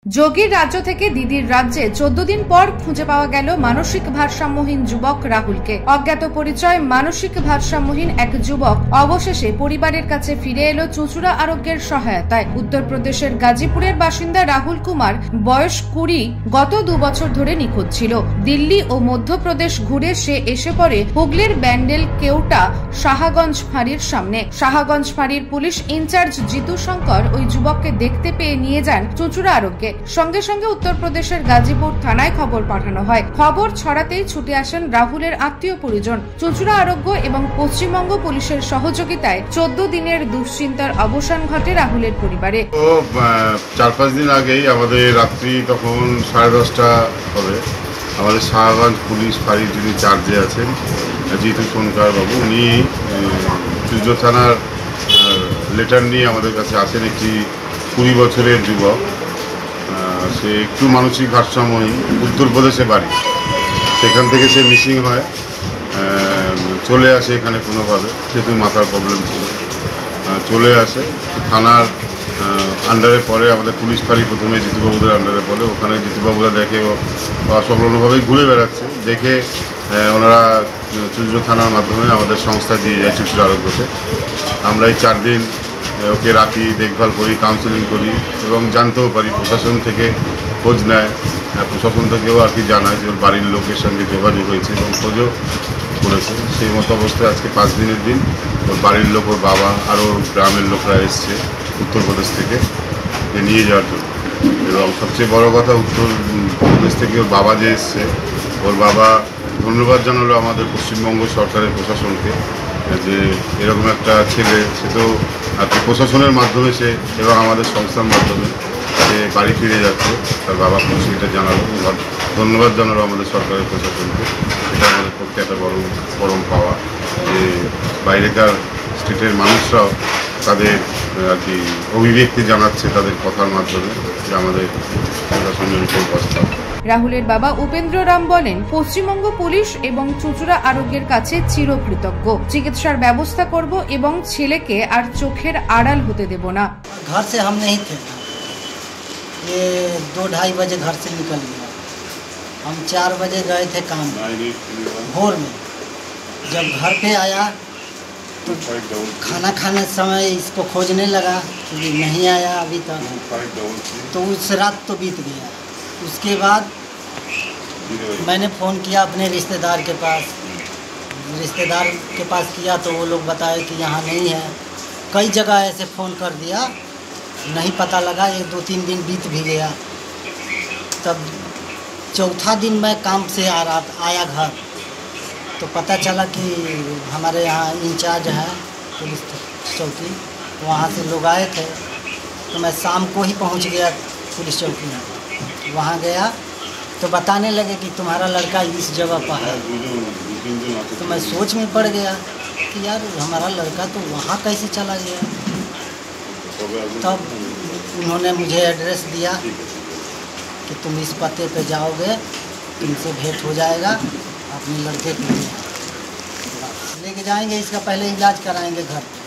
যোগীর রাজ্য থেকে দিদির রাজ্যে 14 দিন পর খুঁজে পাওয়া গেল মানসিক ভারসাম্যহীন যুবক রাহুলকে। অজ্ঞাত পরিচয় মানসিক ভারসাম্যহীন এক যুবক অবশেষে পরিবারের কাছে ফিরে এলো চুঁচুড়া আরোগ্যের সহায়তায়। উত্তরপ্রদেশের গাজীপুরের বাসিন্দা রাহুল কুমার, বয়স 20, গত 2 বছর ধরে নিখোঁজ ছিল। দিল্লি ও মধ্যপ্রদেশ ঘুরে সে এসে পড়ে হুগলির ব্যান্ডেল কেওটা শাহগঞ্জ ফাঁড়ির সামনে। শাহগঞ্জ ফাঁড়ির পুলিশ ইনচার্জ জিতু শঙ্কর ওই যুবককে দেখতে পেয়ে নিয়ে যান চুঁচুড়া আরোগ্যে। সঙ্গে সঙ্গে উত্তরপ্রদেশের গাজীপুর থানায় খবর পাঠানো হয়। খবর ছড়াতেই ছুটে আসেন রাহুলের আত্মীয় পরিজন। চুঁচুড়া আরোগ্য এবং পশ্চিমবঙ্গ পুলিশের সহযোগিতায় 14 দিনের দুশ্চিন্তার অবসান ঘটে রাহুলের পরিবারে। 4-5 দিন আগেই আমাদের রাত্রি তখন 10:30 হবে, আমাদের শাহগঞ্জ পুলিশ ফাঁড়ির যিনি চার্জে আছেন জিতু শঙ্কর বাবু, উনি চুঁচুড়া থানার লেটার নিয়ে আমাদের কাছে আসেন। একটি 20 বছরের যুবক, সে একটু মানসিক ভারসাম্যহীন, উত্তরপ্রদেশে বাড়ি। সেখান থেকে সে মিসিং হয়, চলে আসে এখানে কোনোভাবে, যেহেতু মাথার প্রবলেম ছিল চলে আসে। থানার আন্ডারে পরে আমাদের পুলিশ ফাঁড়ি প্রথমে জিতুবাবুদের আন্ডারে পড়ে। ওখানে জিতুবাবুরা দেখে অসংলগ্নভাবেই ঘুরে বেড়াচ্ছে, দেখে ওনারা চুঁচুড়া থানার মাধ্যমে আমাদের সংস্থা দিয়ে যায় চুঁচুড়া আরোগ্যতে। আমরা এই 4 দিন ওকে রাখি, দেখভাল করি, কাউন্সেলিং করি এবং জানতেও পারি। প্রশাসন থেকে খোঁজ নেয়, প্রশাসন থেকেও আর কি জানায় যে ওর বাড়ির লোকের সঙ্গে যোগাযোগ হয়েছে এবং খোঁজও করেছে। সেই মতো অবস্থায় আজকে 5 দিনের দিন ওর বাড়ির লোক, ওর বাবা আর ওর গ্রামের লোকরা এসছে উত্তরপ্রদেশ থেকে নিয়ে যাওয়ার জন্য। এবং সবচেয়ে বড় কথা, উত্তরপ্রদেশ থেকে ওর বাবা যে এসছে, ওর বাবা ধন্যবাদ জানালো আমাদের পশ্চিমবঙ্গ সরকারের প্রশাসনকে যে এরকম একটা ছেলে, সে তো আর কি প্রশাসনের মাধ্যমে সে এবং আমাদের সংস্থার মাধ্যমে সে বাড়ি ফিরে যাচ্ছে। তার বাবা খুশি, এটা জানালো, ধন্যবাদ জানালো আমাদের সরকারের প্রশাসনকে। এটা আমাদের পক্ষে একটা পরম পাওয়া যে বাইরেকার স্টেটের মানুষরাও তাদের আর কি অভিব্যক্তি জানাচ্ছে তাদের কথার মাধ্যমে যে আমাদের প্রশাসনের উপর প্রস্তাব। রাহুলের বাবা উপেন্দ্র রাম বলেন, পশ্চিমবঙ্গ পুলিশ এবং চুঁচুড়া আরোগ্যের কাছে চিরকৃতজ্ঞ। চিকিৎসার ব্যবস্থা করব এবং ছেলেকে আর চোখের আড়াল হতে দেব না। घर से हम नहीं थे, ये 2-2:30 बजे घर से निकल गया। हम 4 बजे गए थे काम भोर में। जब घर पे आया तो खाना खाने समय इसको खोजने लगा कि नहीं आया अभी तक, तो उस रात तो बीत गया। उसके बाद मैंने फ़ोन किया अपने रिश्तेदार के पास किया तो वो लोग बताए कि यहाँ नहीं है। कई जगह ऐसे फ़ोन कर दिया, नहीं पता लगा। 1-2-3 दिन बीत भी गया। तब चौथा दिन मैं काम से आया घर, तो पता चला कि हमारे यहाँ इंचार्ज है पुलिस चौकी, वहाँ से लोग आए थे। तो मैं शाम को ही पहुँच गया पुलिस चौकी में। वहाँ गया तो बताने लगे कि तुम्हारा लड़का इस जगह पर है। तो मैं सोच में पड़ गया कि यार हमारा लड़का तो वहाँ कैसे चला गया। तब उन्होंने मुझे एड्रेस दिया कि तुम इस पते पे जाओगे, तुमसे भेंट हो जाएगा, अपने लड़के को लेके जाएंगे। इसका पहले इलाज कराएंगे घर पे,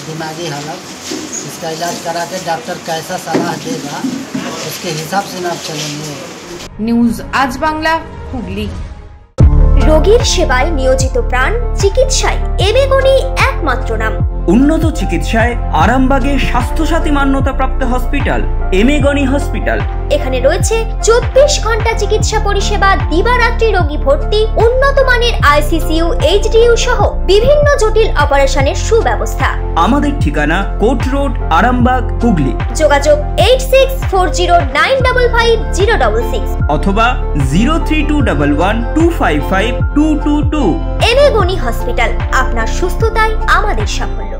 दिमागी हालत। इसका इलाज करा के डॉक्टर कैसा सलाह देगा उसके हिसाब से ना चलेंगे। নিউজ আজ বাংলা, হুগলি। রোগীর সেবায় নিয়োজিত প্রাণ, চিকিৎসায় এবেগুনি একমাত্র নাম। উন্নত চিকিৎসায় আরামবাগে স্বাস্থ্যসাথী মান্যতাপ্রাপ্ত হসপিটাল এমেগনি হসপিটাল। এখানে রয়েছে 24 ঘন্টা চিকিৎসা পরিষেবা, দিবারাত্রি রোগী ভর্তি, উন্নত মানের ICCU, HDU সহ বিভিন্ন জটিল অপারেশনের সুব্যবস্থা। আমাদের ঠিকানা কোট রোড, আরামবাগ, হুগলি। যোগাযোগ 8640955066 অথবা 03211255222। এমেগনি হসপিটাল, আপনার সুস্থতাই আমাদের সাফল্য।